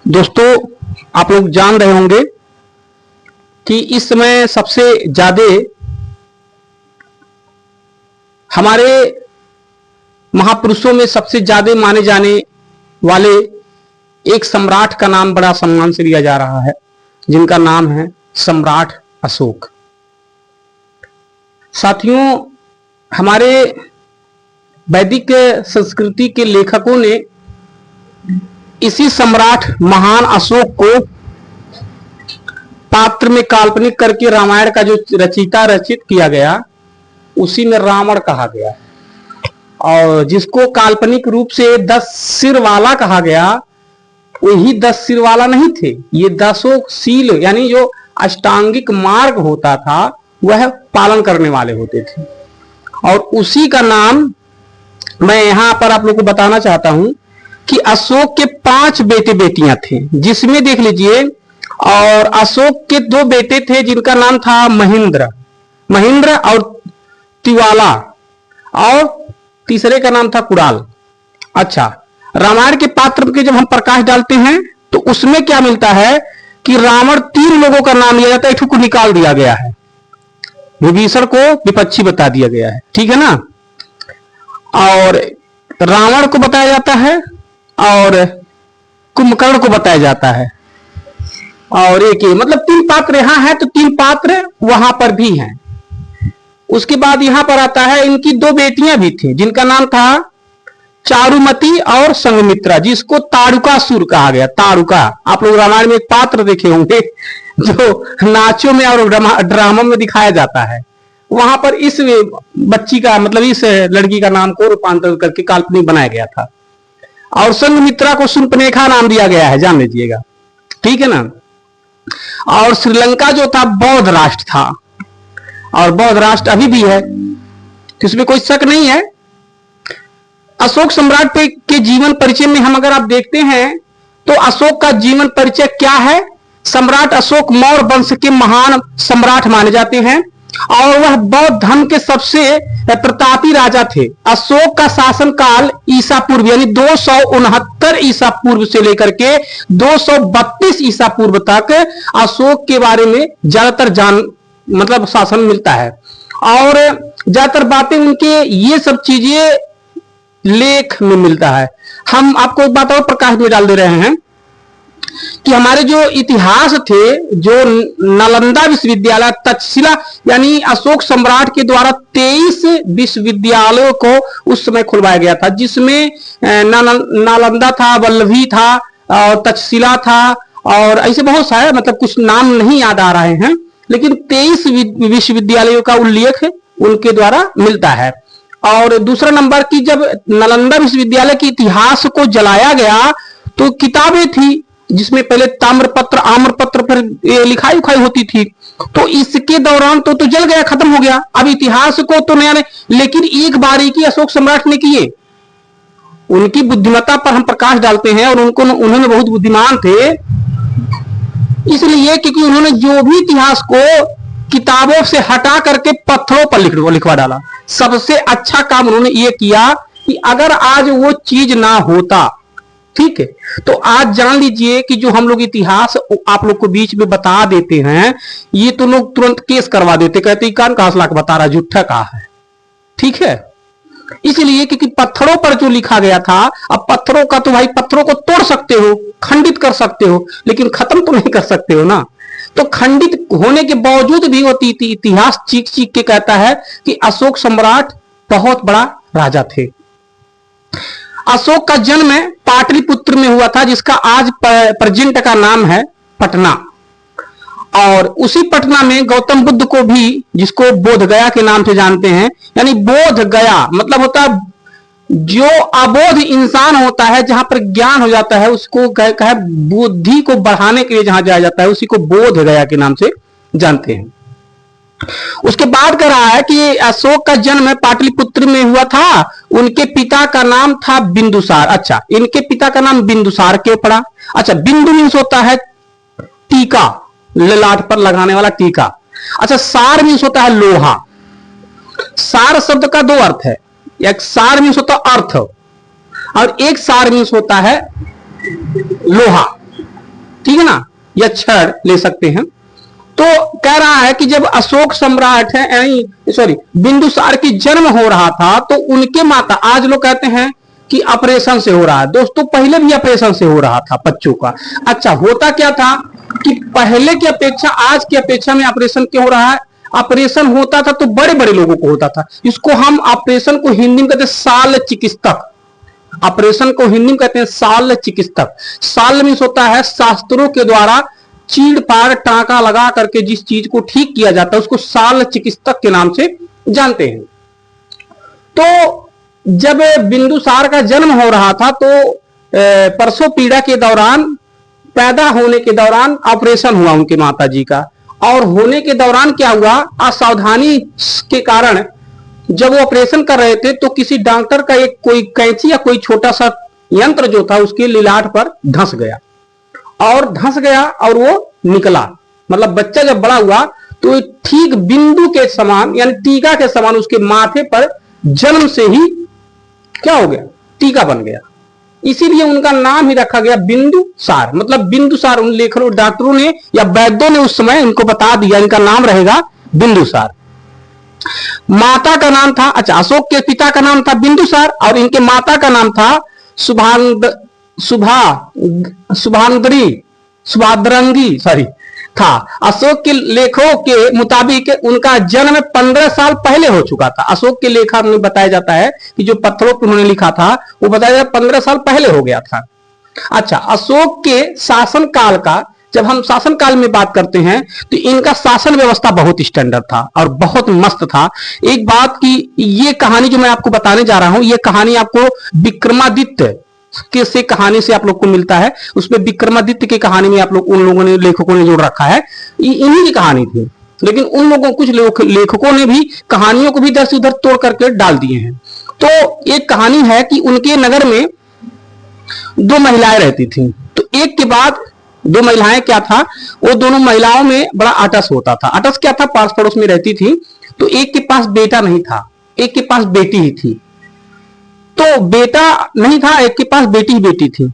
दोस्तों, आप लोग जान रहे होंगे कि इस समय सबसे ज्यादा हमारे महापुरुषों में सबसे ज्यादा माने जाने वाले एक सम्राट का नाम बड़ा सम्मान से लिया जा रहा है, जिनका नाम है सम्राट अशोक। साथियों, हमारे वैदिक संस्कृति के लेखकों ने इसी सम्राट महान अशोक को पात्र में काल्पनिक करके रामायण का जो रचित किया गया, उसी में रावण कहा गया और जिसको काल्पनिक रूप से 10 सिर वाला कहा गया, वही 10 सिर वाला नहीं थे। ये 10 शील यानी जो अष्टांगिक मार्ग होता था वह पालन करने वाले होते थे। और उसी का नाम मैं यहां पर आप लोग को बताना चाहता हूं कि अशोक के 5 बेटे बेटियां थे, जिसमें देख लीजिए, और अशोक के 2 बेटे थे जिनका नाम था महेंद्र और तिवाला, और तीसरे का नाम था कुणाल। अच्छा, रामायण के पात्र के जब हम प्रकाश डालते हैं तो उसमें क्या मिलता है कि रावण 3 लोगों का नाम लिया जाता है, एक को निकाल दिया गया है, विभीषण को विपक्षी बता दिया गया है, ठीक है ना। और रावण को बताया जाता है और कुंभकर्ण को बताया जाता है, और एक मतलब 3 पात्र यहां है तो 3 पात्र वहां पर भी हैं। उसके बाद यहां पर आता है, इनकी 2 बेटियां भी थी जिनका नाम था चारुमती और संघमित्रा, जिसको ताड़ुकासुर कहा गया। ताड़ुका, आप लोग रामायण में एक पात्र देखे होंगे जो नाचों में और ड्रामा में दिखाया जाता है। वहां पर इस बच्ची का मतलब इस लड़की का नाम को रूपांतर करके काल्पनिक बनाया गया था, और संघमित्रा को शूर्पणखा नाम दिया गया है, जान लीजिएगा, ठीक है ना। और श्रीलंका जो था बौद्ध राष्ट्र था, और बौद्ध राष्ट्र अभी भी है, तो इसमें कोई शक नहीं है। अशोक सम्राट के जीवन परिचय में हम अगर आप देखते हैं तो अशोक का जीवन परिचय क्या है। सम्राट अशोक मौर्य वंश के महान सम्राट माने जाते हैं, और वह बौद्ध धर्म के सबसे प्रतापी राजा थे। अशोक का शासन काल ईसा पूर्व यानी 269 ईसा पूर्व से लेकर के 232 ईसा पूर्व तक अशोक के बारे में ज्यादातर मतलब शासन मिलता है, और ज्यादातर बातें उनके ये सब चीजें लेख में मिलता है। हम आपको एक बात और प्रकाश में डाल दे रहे हैं कि हमारे जो इतिहास थे, जो नालंदा विश्वविद्यालय तक्षशिला यानी अशोक सम्राट के द्वारा 23 विश्वविद्यालयों को उस समय खुलवाया गया था, जिसमें नालंदा था, वल्लभी था, और तक्षशिला था, और ऐसे बहुत सारे, मतलब कुछ नाम नहीं याद आ रहे हैं, लेकिन 23 विश्वविद्यालयों का उल्लेख उनके द्वारा मिलता है। और दूसरा नंबर की, जब नालंदा विश्वविद्यालय के इतिहास को जलाया गया तो किताबें थी जिसमें पहले ताम्रपत्र आम्रपत्र पर लिखाई उखाई होती थी, तो इसके दौरान तो जल गया, खत्म हो गया। अब इतिहास को तो नया नहीं, लेकिन एक बारीकी अशोक सम्राट ने किए, उनकी बुद्धिमत्ता पर हम प्रकाश डालते हैं, और उन्होंने बहुत बुद्धिमान थे, इसलिए क्योंकि उन्होंने जो भी इतिहास को किताबों से हटा करके पत्थरों पर लिखवा डाला। सबसे अच्छा काम उन्होंने ये किया कि अगर आज वो चीज ना होता, ठीक है, तो आज जान लीजिए कि जो हम लोग इतिहास आप लोग को बीच में बता देते हैं, ये तो लोग तुरंत केस करवा देते, कहते कान का हौसला बता रहा, झूठा कहा है, ठीक है। इसलिए क्योंकि पत्थरों पर जो लिखा गया था, अब पत्थरों का तो भाई, पत्थरों को तोड़ सकते हो, खंडित कर सकते हो, लेकिन खत्म तो नहीं कर सकते हो ना। तो खंडित होने के बावजूद भी वो इतिहास चीख चीख के कहता है कि अशोक सम्राट बहुत बड़ा राजा थे। अशोक का जन्म पाटलिपुत्र में हुआ था, जिसका आज प्रेजेंट का नाम है पटना, और उसी पटना में गौतम बुद्ध को भी, जिसको बोध गया के नाम से जानते हैं, यानी बोध गया मतलब होता है जो अबोध इंसान होता है, जहां पर ज्ञान हो जाता है, उसको कहे बुद्धि को बढ़ाने के लिए जहां जाया जाता है, उसी को बोध गया के नाम से जानते हैं। उसके बाद कह रहा है कि अशोक का जन्म पाटलिपुत्र में हुआ था, उनके पिता का नाम था बिंदुसार। अच्छा, इनके पिता का नाम बिंदुसार क्यों पड़ा? अच्छा, बिंदु मीन्स होता है टीका, ललाट पर लगाने वाला टीका। अच्छा, सार मीन्स होता है लोहा। सार शब्द का 2 अर्थ है, एक सार मीन्स होता है अर्थ, और एक सार मीन्स होता है लोहा। ठीक है ना, या क्षण ले सकते हैं। तो कह रहा है कि जब अशोक सम्राट है सॉरी बिंदुसार की जन्म हो रहा था तो उनके माता, आज लोग कहते हैं कि ऑपरेशन से हो रहा है, दोस्तों पहले भी ऑपरेशन से हो रहा था बच्चों का। अच्छा, होता क्या था कि पहले की अपेक्षा आज की अपेक्षा में ऑपरेशन क्यों हो रहा है? ऑपरेशन होता था तो बड़े बड़े लोगों को होता था। इसको हम ऑपरेशन को हिंदी में कहते हैं साल चिकित्सक। ऑपरेशन को हिंदी में कहते हैं साल चिकित्सक। साल मीन्स होता है शास्त्रों के द्वारा चीड़ पार टांका लगा करके जिस चीज को ठीक किया जाता है उसको साल चिकित्सक के नाम से जानते हैं। तो जब बिंदुसार का जन्म हो रहा था तो प्रसव पीड़ा के दौरान, पैदा होने के दौरान ऑपरेशन हुआ उनके माताजी का। और होने के दौरान क्या हुआ, असावधानी के कारण जब वो ऑपरेशन कर रहे थे तो किसी डॉक्टर का एक कोई कैंची या कोई छोटा सा यंत्र जो था उसके लिलाट पर धंस गया और वो निकला। मतलब बच्चा जब बड़ा हुआ तो ठीक बिंदु के समान यानी टीका के समान उसके माथे पर जन्म से ही क्या हो गया, टीका बन गया। इसीलिए उनका नाम ही रखा गया बिंदुसार। मतलब बिंदुसार उन लेखकों डॉक्टरों ने या वैद्यों ने उस समय इनको बता दिया इनका नाम रहेगा बिंदुसार। माता का नाम था, अच्छा अशोक के पिता का नाम था बिंदुसार और इनके माता का नाम था सुभाद्रंगी था। अशोक के लेखों के मुताबिक उनका जन्म 15 साल पहले हो चुका था। अशोक के लेखा में बताया जाता है कि जो पत्थरों पर उन्होंने लिखा था वो बताया जाता है 15 साल पहले हो गया था। अच्छा, अशोक के शासन काल का, जब हम शासन काल में बात करते हैं तो इनका शासन व्यवस्था बहुत स्टैंडर्ड था और बहुत मस्त था। एक बात की ये कहानी जो मैं आपको बताने जा रहा हूं, ये कहानी आपको विक्रमादित्य के से कहानी से आप लोग को मिलता है। उसमें विक्रमादित्य की कहानी में आप लोग उन लोगों ने लेखकों ने जोड़ रखा है, इन्हीं की कहानी थी। लेकिन उन लोगों कुछ लेखकों ने भी कहानियों को भी इधर से उधर तोड़ करके डाल दिए हैं। तो एक कहानी है कि उनके नगर में 2 महिलाएं रहती थी। तो एक के बाद 2 महिलाएं क्या था, वो दोनों महिलाओं में बड़ा आटस होता था। आटस क्या था, पास पड़ोस में रहती थी। तो एक के पास बेटा नहीं था, एक के पास बेटी ही थी। तो बेटा नहीं था, एक के पास बेटी ही बेटी थी।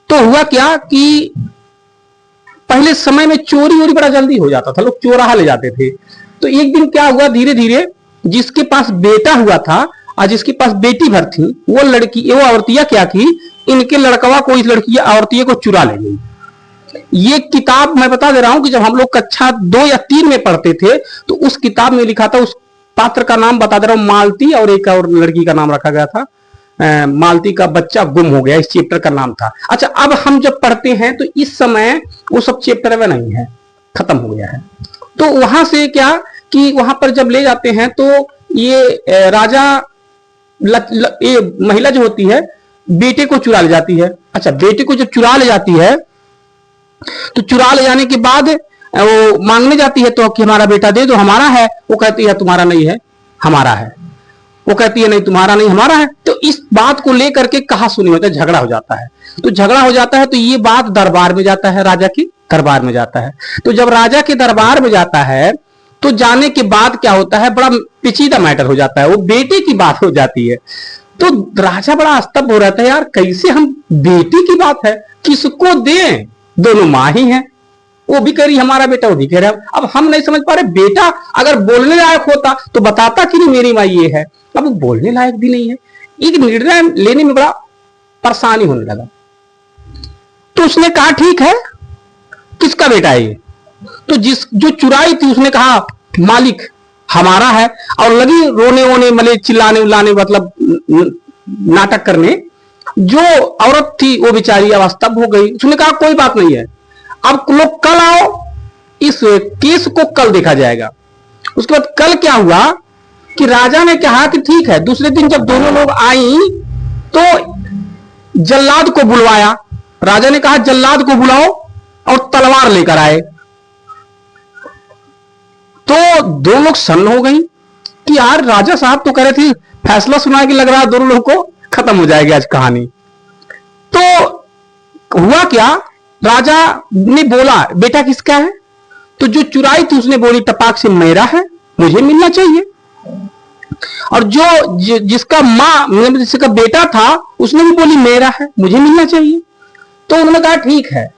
तो हुआ क्या कि पहले समय में चोरी वोरी बड़ा जल्दी हो जाता था, लोग चोराहा ले जाते थे। तो एक दिन क्या हुआ, धीरे धीरे जिसके पास बेटा हुआ था और जिसके पास बेटी भर थी वो औरतिया क्या की, इनके लड़कवा को, इस लड़की औरतिया को चुरा ले गई। ये किताब मैं बता दे रहा हूं कि जब हम लोग कक्षा 2 या 3 में पढ़ते थे तो उस किताब में लिखा था, उस पात्र का नाम बता दे रहा हूं, मालती, और एक और लड़की का नाम रखा गया था मालती का बच्चा गुम हो गया, इस चैप्टर का नाम था। अच्छा, अब हम जब पढ़ते हैं तो इस समय वो सब चैप्टर में नहीं है, खत्म हो गया है। तो वहां से क्या कि वहां पर जब ले जाते हैं तो ये राजा ये महिला जो होती है बेटे को चुरा ले जाती है। अच्छा, बेटे को जब चुरा ले जाती है तो चुरा ले जाने के बाद वो मांगने जाती है तो कि हमारा बेटा दे दो, हमारा है। वो कहती है तुम्हारा नहीं है, हमारा है। वो कहती है नहीं तुम्हारा नहीं, हमारा है। तो इस बात को लेकर के कहा सुनी होता है, झगड़ा हो जाता है। तो झगड़ा हो जाता है तो ये बात दरबार में जाता है, राजा के दरबार में जाता है। तो जब राजा के दरबार में जाता है तो जाने के बाद क्या होता है, बड़ा पेचीदा मैटर हो जाता है, वो बेटे की बात हो जाती है। तो राजा बड़ा स्तब्ध हो रहता है, यार कैसे हम, बेटी की बात है किसको दें, दोनों मां ही हैं। वो भी कह रही हमारा बेटा, वो भी कह रहा है। अब हम नहीं समझ पा रहे, बेटा अगर बोलने लायक होता तो बताता कि नहीं मेरी माँ ये है। अब वो बोलने लायक भी नहीं है, एक निर्णय लेने में बड़ा परेशानी होने लगा। तो उसने कहा ठीक है, किसका बेटा है ये? तो जो चुराई थी उसने कहा मालिक हमारा है, और लगी रोने वोने मले चिल्लाने उल्लाने, मतलब नाटक करने। जो औरत थी वो बेचारी अवस्थब हो गई। उसने कहा कोई बात नहीं है, अब लोग कल आओ, इस केस को कल देखा जाएगा। उसके बाद कल क्या हुआ कि राजा ने कहा कि ठीक है। दूसरे दिन जब दोनों लोग आई तो जल्लाद को बुलवाया। राजा ने कहा जल्लाद को बुलाओ और तलवार लेकर आए। तो दोनों लोग सन्न हो गई कि यार राजा साहब तो कह रहे थे फैसला सुना के, लग रहा है दोनों लोगों को खत्म हो जाएगी आज कहानी। तो हुआ क्या, राजा ने बोला बेटा किसका है? तो जो चुराई थी उसने बोली टपाक से मेरा है, मुझे मिलना चाहिए। और जिसका मां जिसका बेटा था उसने भी बोली मेरा है, मुझे मिलना चाहिए। तो उन्होंने कहा ठीक है,